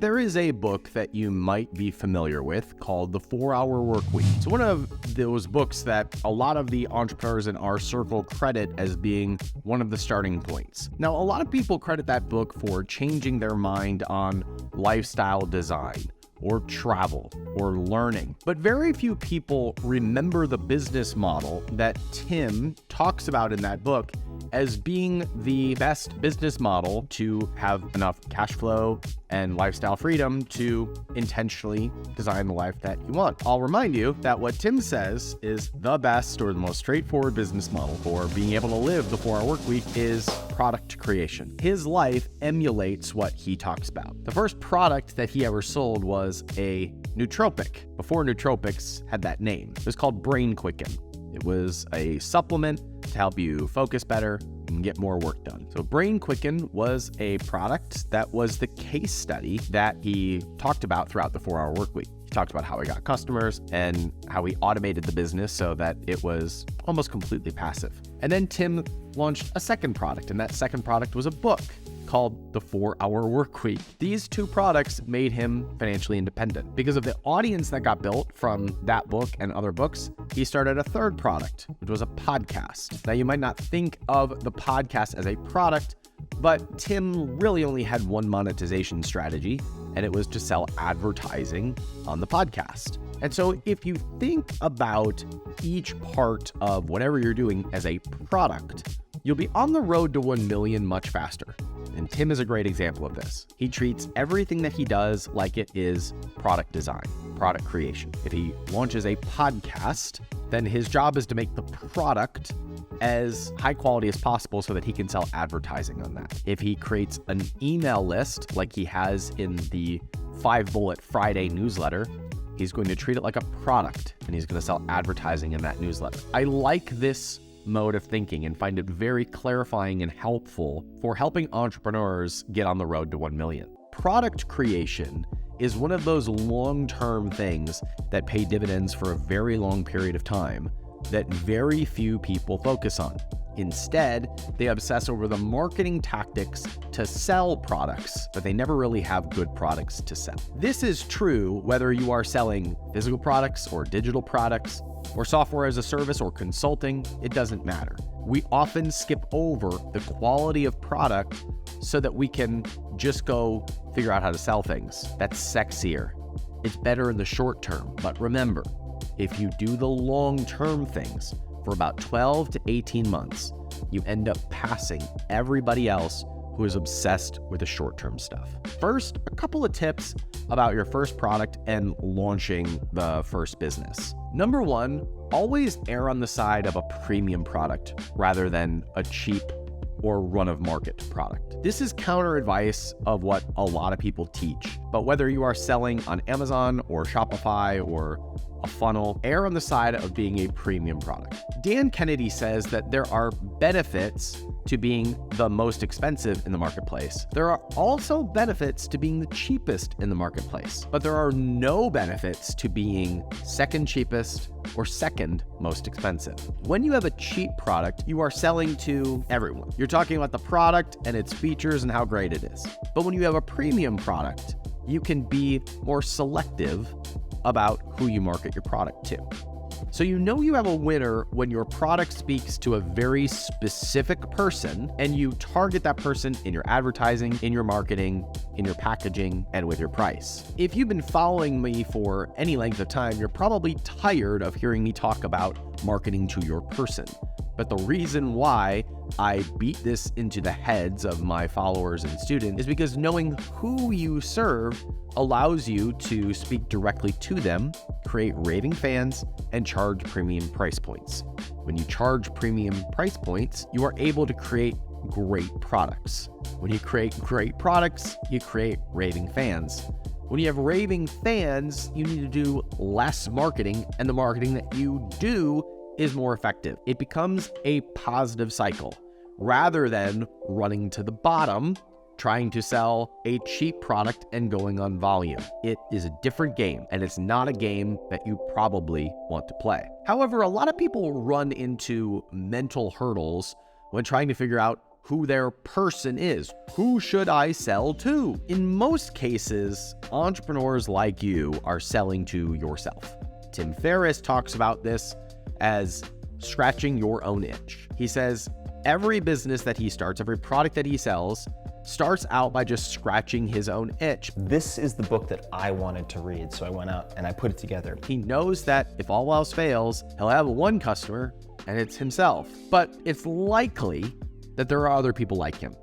There is a book that you might be familiar with called The 4-Hour Workweek. It's one of those books that a lot of the entrepreneurs in our circle credit as being one of the starting points. Now, a lot of people credit that book for changing their mind on lifestyle design, or travel, or learning. But very few people remember the business model that Tim talks about in that book as being the best business model to have enough cash flow and lifestyle freedom to intentionally design the life that you want. I'll remind you that what Tim says is the best or the most straightforward business model for being able to live the 4-hour work week is product creation. His life emulates what he talks about. The first product that he ever sold was a nootropic, before nootropics had that name. It was called Brain Quicken. It was a supplement to help you focus better and get more work done. So Brain Quicken was a product that was the case study that he talked about throughout the 4-hour work week. He talked about how he got customers and how he automated the business so that it was almost completely passive. And then Tim launched a second product, and that second product was a book called The 4-Hour Workweek. These two products made him financially independent. Because of the audience that got built from that book and other books, he started a third product, which was a podcast. Now, you might not think of the podcast as a product, but Tim really only had one monetization strategy, and it was to sell advertising on the podcast. And so if you think about each part of whatever you're doing as a product, you'll be on the road to 1 million much faster. And Tim is a great example of this. He treats everything that he does like it is product design, product creation. If he launches a podcast, then his job is to make the product as high quality as possible so that he can sell advertising on that. If he creates an email list like he has in the 5-bullet Friday newsletter, he's going to treat it like a product and he's going to sell advertising in that newsletter. I like this mode of thinking and find it very clarifying and helpful for helping entrepreneurs get on the road to 1 million. Product creation is one of those long-term things that pay dividends for a very long period of time that very few people focus on. Instead, they obsess over the marketing tactics to sell products, but they never really have good products to sell. This is true whether you are selling physical products or digital products, or software as a service or consulting, it doesn't matter. We often skip over the quality of product so that we can just go figure out how to sell things. That's sexier. It's better in the short term. But remember, if you do the long-term things for about 12 to 18 months, you end up passing everybody else who is obsessed with the short-term stuff. First, a couple of tips about your first product and launching the first business. Number one, always err on the side of a premium product rather than a cheap or run-of-market product. This is counter advice of what a lot of people teach, but whether you are selling on Amazon or Shopify or a funnel, err on the side of being a premium product. Dan Kennedy says that there are benefits to being the most expensive in the marketplace. There are also benefits to being the cheapest in the marketplace, but there are no benefits to being second cheapest or second most expensive. When you have a cheap product, you are selling to everyone. You're talking about the product and its features and how great it is. But when you have a premium product, you can be more selective about who you market your product to. So you know you have a winner when your product speaks to a very specific person and you target that person in your advertising, in your marketing, in your packaging, and with your price. If you've been following me for any length of time, you're probably tired of hearing me talk about marketing to your person. But the reason why I beat this into the heads of my followers and students is because knowing who you serve allows you to speak directly to them, create raving fans, and charge premium price points. When you charge premium price points, you are able to create great products. When you create great products, you create raving fans. When you have raving fans, you need to do less marketing, and the marketing that you do is more effective. It becomes a positive cycle rather than running to the bottom, trying to sell a cheap product and going on volume. It is a different game, and it's not a game that you probably want to play. However, a lot of people run into mental hurdles when trying to figure out who their person is. Who should I sell to? In most cases, entrepreneurs like you are selling to yourself. Tim Ferriss talks about this as scratching your own itch. He says every business that he starts, every product that he sells, starts out by just scratching his own itch. This is the book that I wanted to read, so I went out and I put it together. He knows that if all else fails, he'll have one customer, and it's himself. But it's likely that there are other people like him.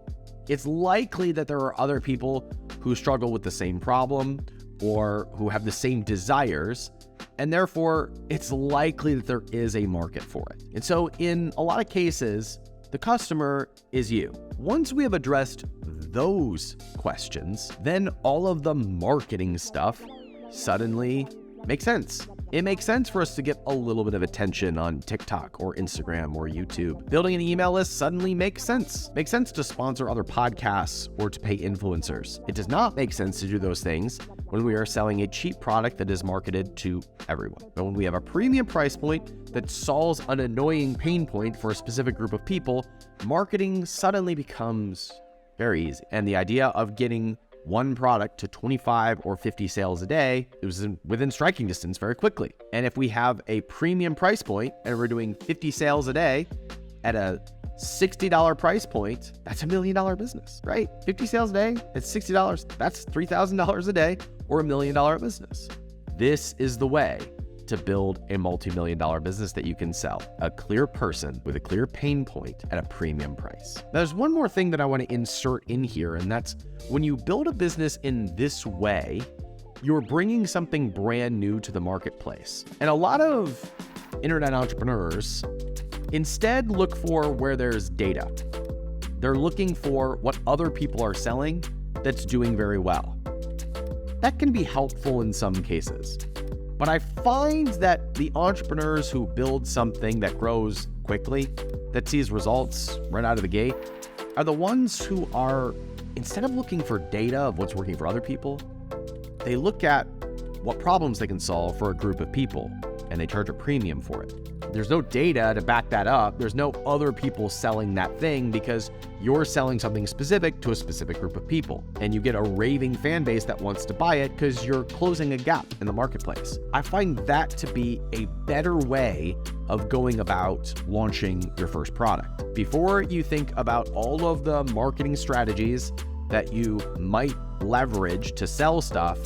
It's likely that there are other people who struggle with the same problem or who have the same desires, and therefore it's likely that there is a market for it. And so in a lot of cases, the customer is you. Once we have addressed those questions, then all of the marketing stuff suddenly makes sense. It makes sense for us to get a little bit of attention on TikTok or Instagram or YouTube. Building an email list suddenly makes sense. Makes sense to sponsor other podcasts or to pay influencers. It does not make sense to do those things when we are selling a cheap product that is marketed to everyone. But when we have a premium price point that solves an annoying pain point for a specific group of people, marketing suddenly becomes very easy. And the idea of getting one product to 25 or 50 sales a day, it was within striking distance very quickly. And if we have a premium price point and we're doing 50 sales a day at a $60 price point, that's $1 million business, right? 50 sales a day at $60, that's $3,000 a day or $1 million business. This is the way to build a multi-million-dollar business that you can sell. A clear person with a clear pain point at a premium price. Now, there's one more thing that I want to insert in here, and that's when you build a business in this way, you're bringing something brand new to the marketplace. And a lot of internet entrepreneurs instead look for where there's data. They're looking for what other people are selling that's doing very well. That can be helpful in some cases. But I find that the entrepreneurs who build something that grows quickly, that sees results right out of the gate, are the ones who are, instead of looking for data of what's working for other people, they look at what problems they can solve for a group of people, and they charge a premium for it. There's no data to back that up. There's no other people selling that thing because you're selling something specific to a specific group of people. And you get a raving fan base that wants to buy it because you're closing a gap in the marketplace. I find that to be a better way of going about launching your first product. Before you think about all of the marketing strategies that you might leverage to sell stuff,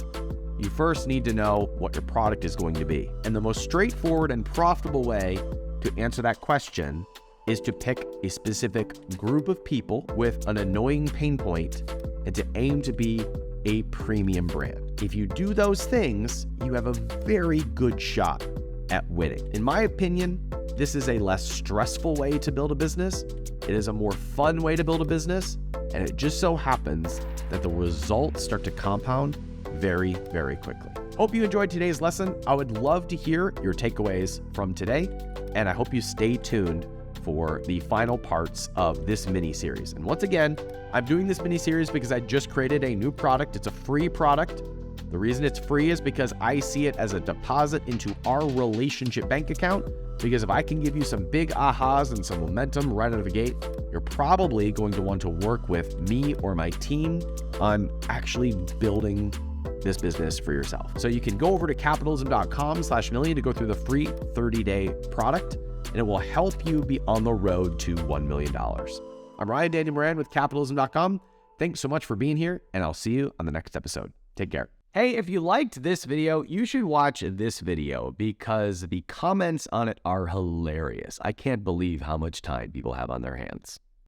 you first need to know what your product is going to be. And the most straightforward and profitable way to answer that question is to pick a specific group of people with an annoying pain point and to aim to be a premium brand. If you do those things, you have a very good shot at winning. In my opinion, this is a less stressful way to build a business. It is a more fun way to build a business. And it just so happens that the results start to compound very, very quickly. Hope you enjoyed today's lesson. I would love to hear your takeaways from today, and I hope you stay tuned for the final parts of this mini-series. And once again, I'm doing this mini-series because I just created a new product. It's a free product. The reason it's free is because I see it as a deposit into our relationship bank account, because if I can give you some big ahas and some momentum right out of the gate, you're probably going to want to work with me or my team on actually building this business for yourself. So you can go over to capitalism.com/million to go through the free 30-day product, and it will help you be on the road to $1 million. I'm Ryan Daniel Moran with capitalism.com. Thanks so much for being here, and I'll see you on the next episode. Take care. Hey, if you liked this video, you should watch this video because the comments on it are hilarious. I can't believe how much time people have on their hands.